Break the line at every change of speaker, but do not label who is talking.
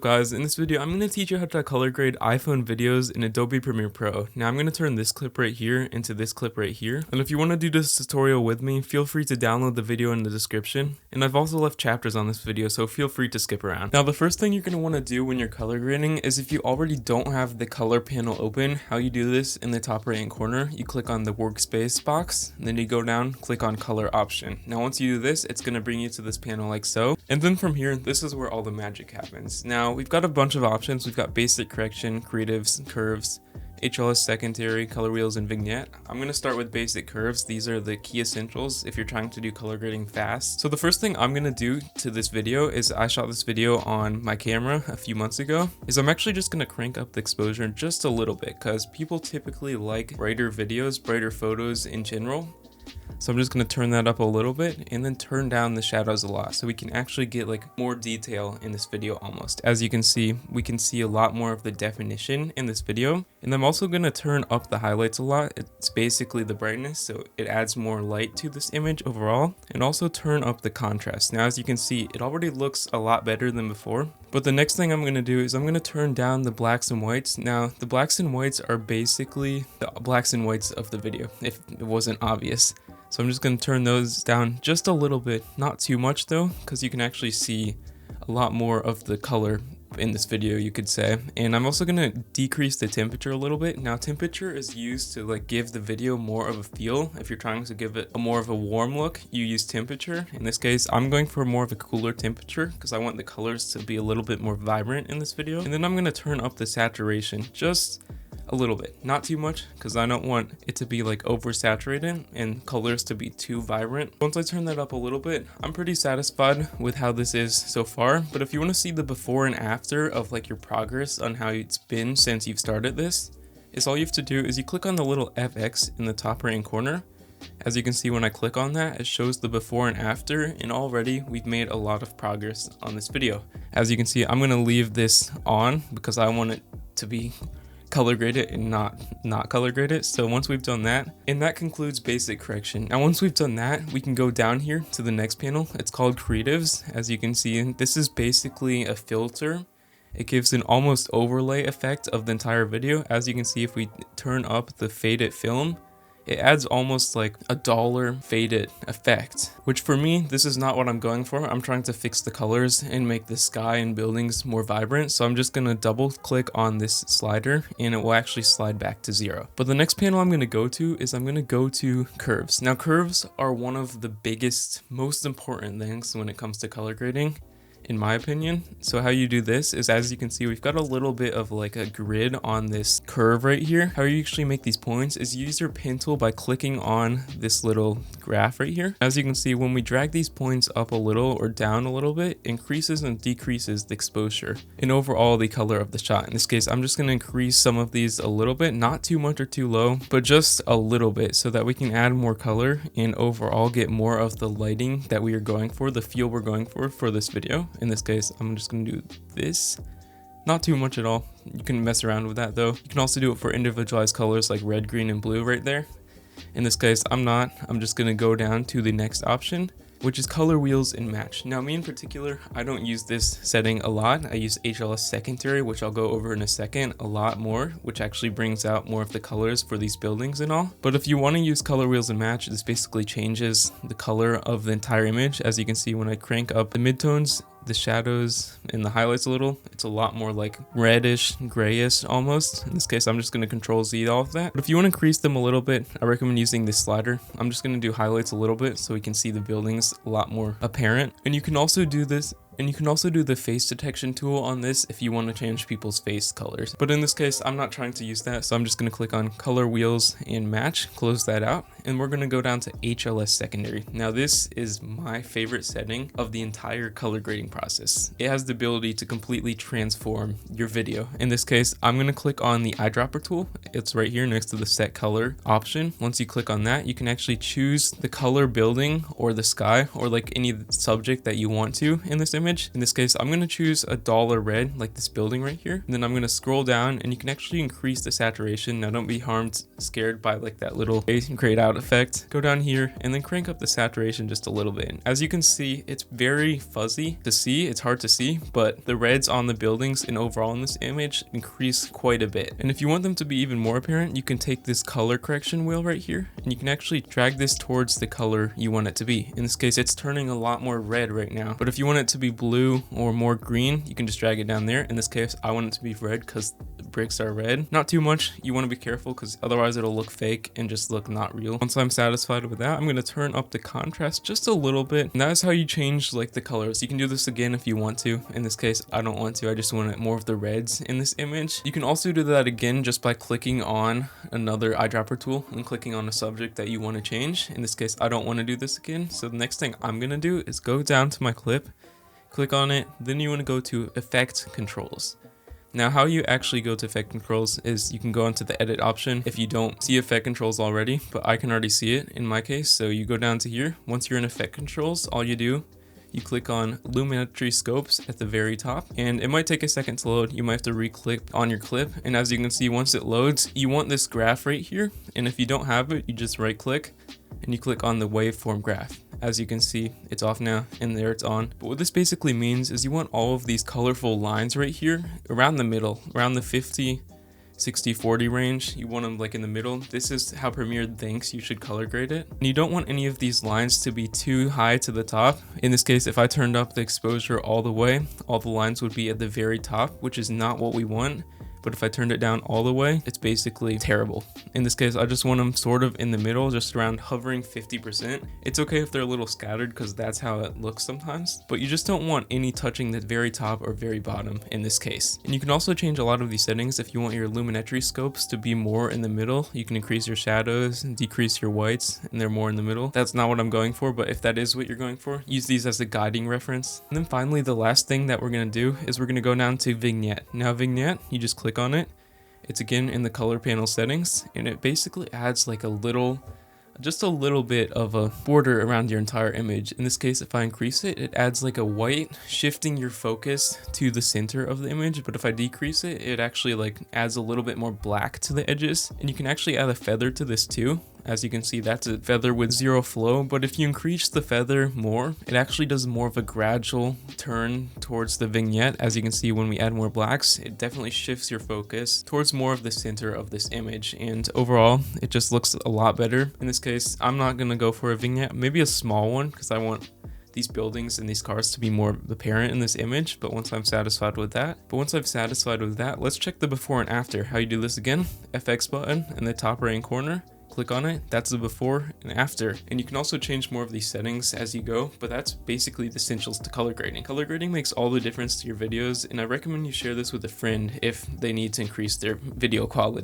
guys? In this video I'm going to teach you how to color grade iPhone videos in Adobe Premiere Pro. Now I'm going to turn this clip right here into this clip right here, and if you want to do this tutorial with me, feel free to download the video in the description, and I've also left chapters on this video, so feel free to skip around. Now the first thing you're going to want to do when you're color grading is, if you already don't have the color panel open, how you do this: in the top right hand corner you click on the workspace box, and then you go down, click on color option. Now once you do this, it's going to bring you to this panel like so, and then from here this is where all the magic happens. Now we've got a bunch of options. We've got basic, correction, creatives, curves, HLS secondary, color wheels, and vignette. I'm going to start with basic curves. These are the key essentials if you're trying to do color grading fast. So the first thing I'm going to do to this video is, I shot this video on my camera a few months ago, is I'm actually just going to crank up the exposure just a little bit, because people typically like brighter videos, brighter photos in general. So I'm just going to turn that up a little bit and then turn down the shadows a lot, so we can actually get like more detail in this video almost. As you can see, we can see a lot more of the definition in this video. And I'm also going to turn up the highlights a lot. It's basically the brightness, so it adds more light to this image overall, and also turn up the contrast. Now as you can see, it already looks a lot better than before. But the next thing I'm going to do is I'm going to turn down the blacks and whites. Now the blacks and whites are basically the blacks and whites of the video, if it wasn't obvious. So I'm just going to turn those down just a little bit, not too much though, because you can actually see a lot more of the color in this video, you could say. And I'm also going to decrease the temperature a little bit. Now temperature is used to like give the video more of a feel. If you're trying to give it a more of a warm look, you use temperature. In this case, I'm going for more of a cooler temperature because I want the colors to be a little bit more vibrant in this video. And then I'm going to turn up the saturation just a little bit, not too much, because I don't want it to be like oversaturated and colors to be too vibrant. Once I turn that up a little bit, I'm pretty satisfied with how this is so far. But if you want to see the before and after of like your progress on how it's been since you've started this, is all you have to do is you click on the little FX in the top right hand corner. As you can see, when I click on that, it shows the before and after, and already we've made a lot of progress on this video. As you can see, I'm going to leave this on because I want it to be color graded and not color graded. So once we've done that, and that concludes basic correction. Now once we've done that, we can go down here to the next panel. It's called creatives. As you can see, this is basically a filter. It gives an almost overlay effect of the entire video. As you can see, if we turn up the faded film, it adds almost like a dollar faded effect, which for me, this is not what I'm going for. I'm trying to fix the colors and make the sky and buildings more vibrant. So I'm just going to double click on this slider and it will actually slide back to 0. But the next panel I'm going to go to is I'm going to go to curves. Now curves are one of the biggest, most important things when it comes to color grading, in my opinion. So how you do this is, as you can see, we've got a little bit of like a grid on this curve right here. How you actually make these points is you use your pen tool by clicking on this little graph right here. As you can see, when we drag these points up a little or down a little bit, it increases and decreases the exposure and overall the color of the shot. In this case, I'm just going to increase some of these a little bit, not too much or too low, but just a little bit, so that we can add more color and overall get more of the lighting that we are going for, the feel we're going for this video. In this case, I'm just going to do this. Not too much at all. You can mess around with that though. You can also do it for individualized colors like red, green, and blue right there. In this case, I'm just going to go down to the next option, which is color wheels and match. Now me in particular, I don't use this setting a lot. I use HLS secondary, which I'll go over in a second, a lot more, which actually brings out more of the colors for these buildings and all. But if you want to use color wheels and match, this basically changes the color of the entire image. As you can see, when I crank up the midtones, the shadows, and the highlights a little, it's a lot more like reddish, grayish almost. In this case, I'm just going to Control Z all of that. But if you want to increase them a little bit, I recommend using this slider. I'm just going to do highlights a little bit so we can see the buildings a lot more apparent. And you can also do this, and you can also do the face detection tool on this if you want to change people's face colors. But in this case, I'm not trying to use that, so I'm just going to click on color wheels and match, close that out, and we're going to go down to HLS secondary. Now this is my favorite setting of the entire color grading process. It has the ability to completely transform your video. In this case, I'm going to click on the eyedropper tool. It's right here next to the set color option. Once you click on that, you can actually choose the color building or the sky or like any subject that you want to in this image. In this case, I'm going to choose a dollar red, like this building right here. And then I'm going to scroll down and you can actually increase the saturation. Now don't be scared by like that little grayed out dot effect, go down here and then crank up the saturation just a little bit. As you can see, it's very fuzzy to see, it's hard to see, but the reds on the buildings and overall in this image increase quite a bit. And if you want them to be even more apparent, you can take this color correction wheel right here and you can actually drag this towards the color you want it to be. In this case, it's turning a lot more red right now, but if you want it to be blue or more green, you can just drag it down there. In this case, I want it to be red because the bricks are red. Not too much, you want to be careful because otherwise it'll look fake and just look not real. Once I'm satisfied with that, I'm going to turn up the contrast just a little bit, and that's how you change like the colors. You can do this again if you want to. In this case, I don't want to, I just want more of the reds in this image. You can also do that again just by clicking on another eyedropper tool and clicking on a subject that you want to change. In this case, I don't want to do this again, so the next thing I'm going to do is go down to my clip, click on it, then you want to go to effect controls. Now how you actually go to effect controls is you can go into the edit option if you don't see effect controls already, but I can already see it in my case. So you go down to here. Once you're in effect controls, all you do, you click on lumetri scopes at the very top, and it might take a second to load. You might have to re-click on your clip, and as you can see, once it loads, you want this graph right here, and if you don't have it, you just right click and you click on the waveform graph. As you can see, it's off now and there it's on. But what this basically means is you want all of these colorful lines right here around the middle, around the 50, 60, 40 range. You want them like in the middle. This is how Premiere thinks you should color grade it. And you don't want any of these lines to be too high to the top. In this case, if I turned up the exposure all the way, all the lines would be at the very top, which is not what we want. But if I turned it down all the way, it's basically terrible. In this case, I just want them sort of in the middle, just around hovering 50%. It's okay if they're a little scattered because that's how it looks sometimes, but you just don't want any touching the very top or very bottom in this case. And you can also change a lot of these settings. If you want your lumetri scopes to be more in the middle, you can increase your shadows and decrease your whites and they're more in the middle. That's not what I'm going for, but if that is what you're going for, use these as a guiding reference. And then finally, the last thing that we're gonna do is we're gonna go down to vignette. Now vignette, you just click on it. It's again in the color panel settings, and it basically adds like just a little bit of a border around your entire image. In this case, if I increase it, it adds like a white, shifting your focus to the center of the image. But if I decrease it, it actually like adds a little bit more black to the edges. And you can actually add a feather to this too. As you can see, that's a feather with zero flow, but if you increase the feather more, it actually does more of a gradual turn towards the vignette. As you can see, when we add more blacks, it definitely shifts your focus towards more of the center of this image, and overall, it just looks a lot better. In this case, I'm not gonna go for a vignette, maybe a small one, because I want these buildings and these cars to be more apparent in this image. But once I'm satisfied with that, let's check the before and after. How you do this again, FX button in the top right corner. Click on it, that's the before and after. And you can also change more of these settings as you go, but that's basically the essentials to color grading. Color grading makes all the difference to your videos, and I recommend you share this with a friend if they need to increase their video quality.